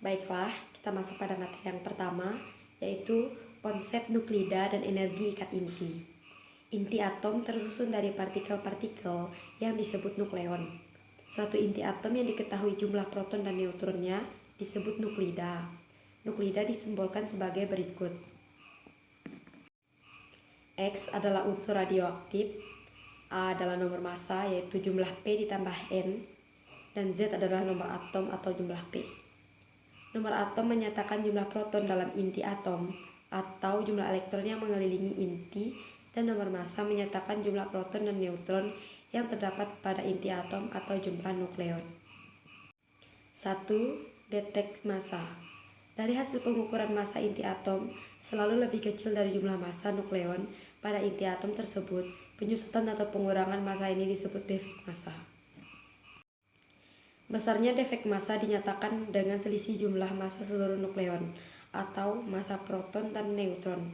Baiklah, kita masuk pada materi yang pertama, yaitu konsep nuklida dan energi ikat inti. Inti atom tersusun dari partikel-partikel yang disebut nukleon. Suatu inti atom yang diketahui jumlah proton dan neutronnya disebut nuklida. Nuklida disimbolkan sebagai berikut. X adalah unsur radioaktif, A adalah nomor massa yaitu jumlah P ditambah N, dan Z adalah nomor atom atau jumlah P. Nomor atom menyatakan jumlah proton dalam inti atom atau jumlah elektron yang mengelilingi inti, dan nomor massa menyatakan jumlah proton dan neutron yang terdapat pada inti atom atau jumlah nukleon. 1. Deteksi massa. Dari hasil pengukuran massa inti atom selalu lebih kecil dari jumlah massa nukleon pada inti atom tersebut, penyusutan atau pengurangan massa ini disebut defek massa. Besarnya defek massa dinyatakan dengan selisih jumlah massa seluruh nukleon atau massa proton dan neutron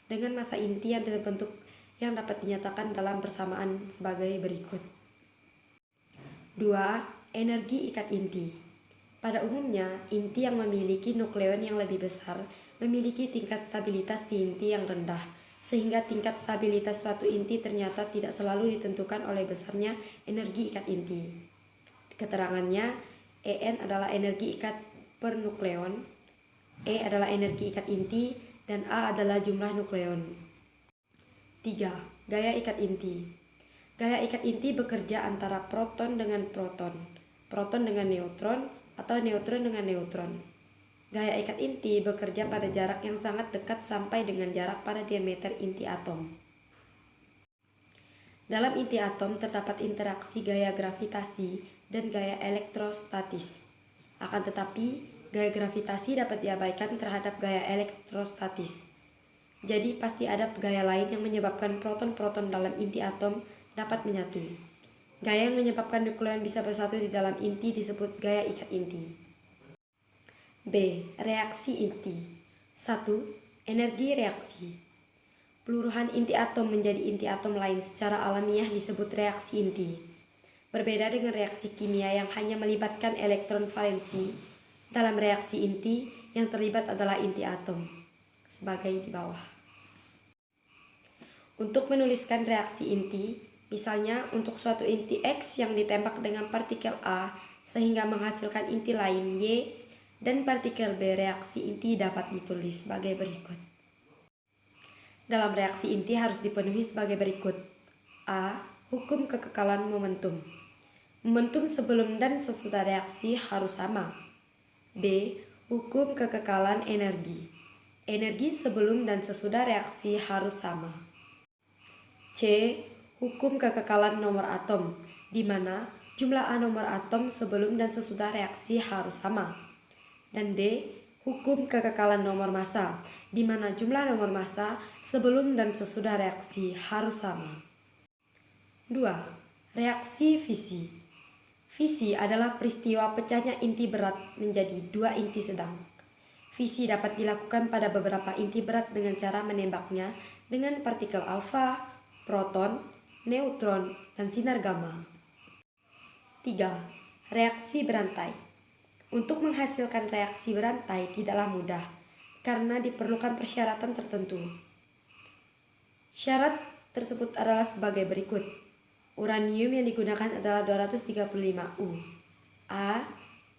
dengan massa inti yang terbentuk yang dapat dinyatakan dalam persamaan sebagai berikut. 2. Energi ikat inti. Pada umumnya, inti yang memiliki nukleon yang lebih besar memiliki tingkat stabilitas di inti yang rendah, sehingga tingkat stabilitas suatu inti ternyata tidak selalu ditentukan oleh besarnya energi ikat inti. Keterangannya, En adalah energi ikat per nukleon, E adalah energi ikat inti, dan A adalah jumlah nukleon. 3. Gaya ikat inti. Gaya ikat inti bekerja antara proton dengan proton, proton dengan neutron, atau neutron dengan neutron. Gaya ikat inti bekerja pada jarak yang sangat dekat sampai dengan jarak pada diameter inti atom. Dalam inti atom terdapat interaksi gaya gravitasi dan gaya elektrostatis. Akan tetapi, gaya gravitasi dapat diabaikan terhadap gaya elektrostatis. Jadi, pasti ada gaya lain yang menyebabkan proton-proton dalam inti atom dapat menyatu. Gaya yang menyebabkan nukleon bisa bersatu di dalam inti disebut gaya ikat inti. B. Reaksi inti. 1. Energi reaksi. Peluruhan inti atom menjadi inti atom lain secara alamiah disebut reaksi inti. Berbeda dengan reaksi kimia yang hanya melibatkan elektron valensi, dalam reaksi inti yang terlibat adalah inti atom, sebagai di bawah. Untuk menuliskan reaksi inti, misalnya untuk suatu inti X yang ditembak dengan partikel A sehingga menghasilkan inti lain Y, dan partikel B, reaksi inti dapat ditulis sebagai berikut. Dalam reaksi inti harus dipenuhi sebagai berikut. A. Hukum kekekalan momentum. Momentum sebelum dan sesudah reaksi harus sama. B. Hukum kekekalan energi. Energi sebelum dan sesudah reaksi harus sama. C. Hukum kekekalan nomor atom, di mana jumlah nomor atom sebelum dan sesudah reaksi harus sama. Dan D. Hukum kekekalan nomor massa, di mana jumlah nomor massa sebelum dan sesudah reaksi harus sama. 2. Reaksi fisi. Fisi adalah peristiwa pecahnya inti berat menjadi dua inti sedang. Fisi dapat dilakukan pada beberapa inti berat dengan cara menembaknya dengan partikel alfa, proton, neutron, dan sinar gamma. 3. Reaksi berantai. Untuk menghasilkan reaksi berantai tidaklah mudah, karena diperlukan persyaratan tertentu. Syarat tersebut adalah sebagai berikut. Uranium yang digunakan adalah 235 U. A.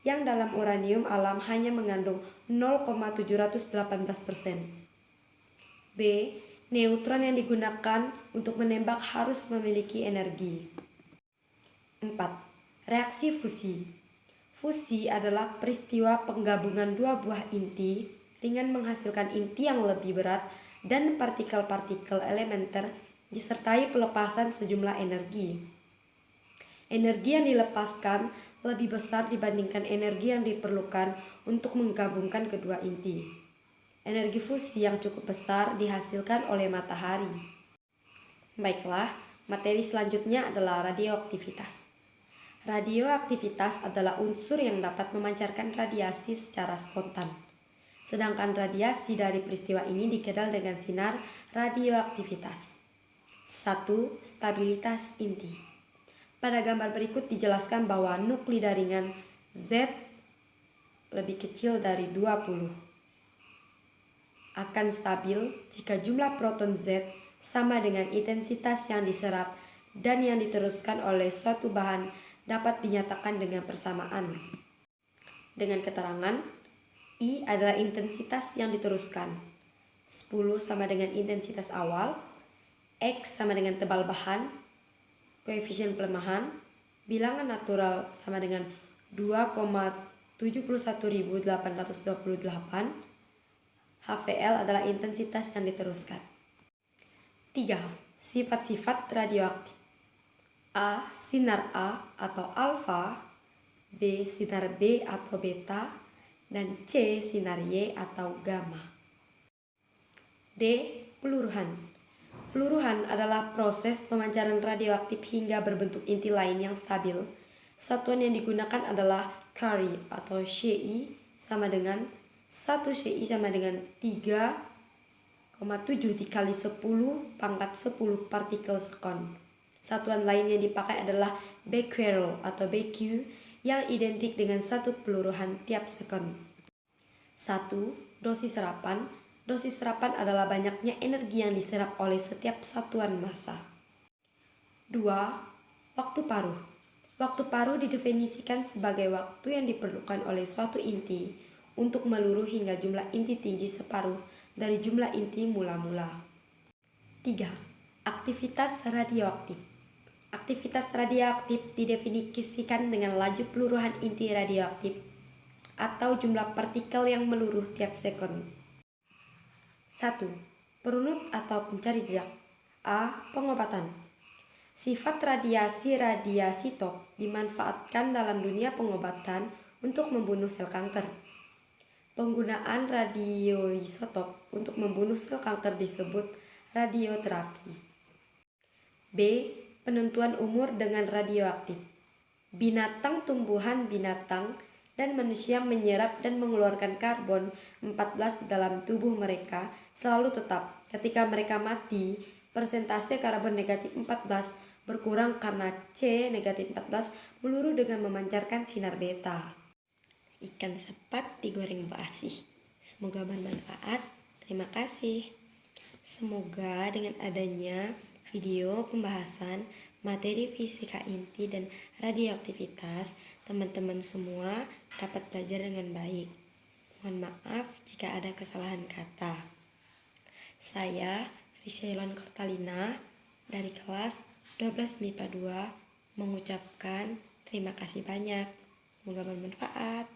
Yang dalam uranium alam hanya mengandung 0,718%. B. Neutron yang digunakan untuk menembak harus memiliki energi. 4. Reaksi fusi. Fusi adalah peristiwa penggabungan dua buah inti dengan menghasilkan inti yang lebih berat dan partikel-partikel elementer disertai pelepasan sejumlah energi. Energi yang dilepaskan lebih besar dibandingkan energi yang diperlukan untuk menggabungkan kedua inti. Energi fusi yang cukup besar dihasilkan oleh matahari. Baiklah, materi selanjutnya adalah radioaktivitas. Radioaktivitas adalah unsur yang dapat memancarkan radiasi secara spontan. Sedangkan radiasi dari peristiwa ini dikenal dengan sinar radioaktivitas. 1. Stabilitas inti. Pada gambar berikut dijelaskan bahwa nuklida ringan Z lebih kecil dari 20. Akan stabil jika jumlah proton Z sama dengan intensitas yang diserap dan yang diteruskan oleh suatu bahan dapat dinyatakan dengan persamaan. Dengan keterangan, I adalah intensitas yang diteruskan. 10 sama dengan intensitas awal, X sama dengan tebal bahan, koefisien pelemahan, bilangan natural sama dengan 2,71828, HVL adalah intensitas yang diteruskan. 3. Sifat-sifat radioaktif. A. Sinar A atau alfa, B. Sinar B atau beta, dan C. Sinar Y atau gamma. D. Peluruhan. Peluruhan adalah proses pemancaran radioaktif hingga berbentuk inti lain yang stabil. Satuan yang digunakan adalah Curie atau Ci sama dengan 1 Ci sama dengan 3,7 dikali 10 pangkat 10 partikel sekon. Satuan lain yang dipakai adalah becquerel atau BQ yang identik dengan 1 peluruhan tiap sekon. 1. Dosis serapan. Dosis serapan adalah banyaknya energi yang diserap oleh setiap satuan massa. 2. Waktu paruh. Waktu paruh didefinisikan sebagai waktu yang diperlukan oleh suatu inti untuk meluruh hingga jumlah inti tinggi separuh dari jumlah inti mula-mula. 3. Aktivitas radioaktif. Aktivitas radioaktif didefinisikan dengan laju peluruhan inti radioaktif atau jumlah partikel yang meluruh tiap sekon. 1. Perunut atau pencari jejak. A. Pengobatan. Sifat radiasi top dimanfaatkan dalam dunia pengobatan untuk membunuh sel kanker. Penggunaan radioisotop untuk membunuh sel kanker disebut radioterapi. B. Penentuan umur dengan radioaktif. Binatang, tumbuhan, binatang, dan manusia menyerap dan mengeluarkan karbon 14 dalam tubuh mereka selalu tetap. Ketika mereka mati, persentase karbon negatif 14 berkurang karena C negatif 14 meluruh dengan memancarkan sinar beta. Ikan sepat digoreng basi. Semoga bermanfaat. Terima kasih. Semoga dengan adanya video pembahasan materi fisika inti dan radioaktivitas, teman-teman semua dapat belajar dengan baik. Mohon maaf jika ada kesalahan kata. Saya Risyailon Kortalina dari kelas 12 MIPA 2 mengucapkan terima kasih banyak. Semoga bermanfaat.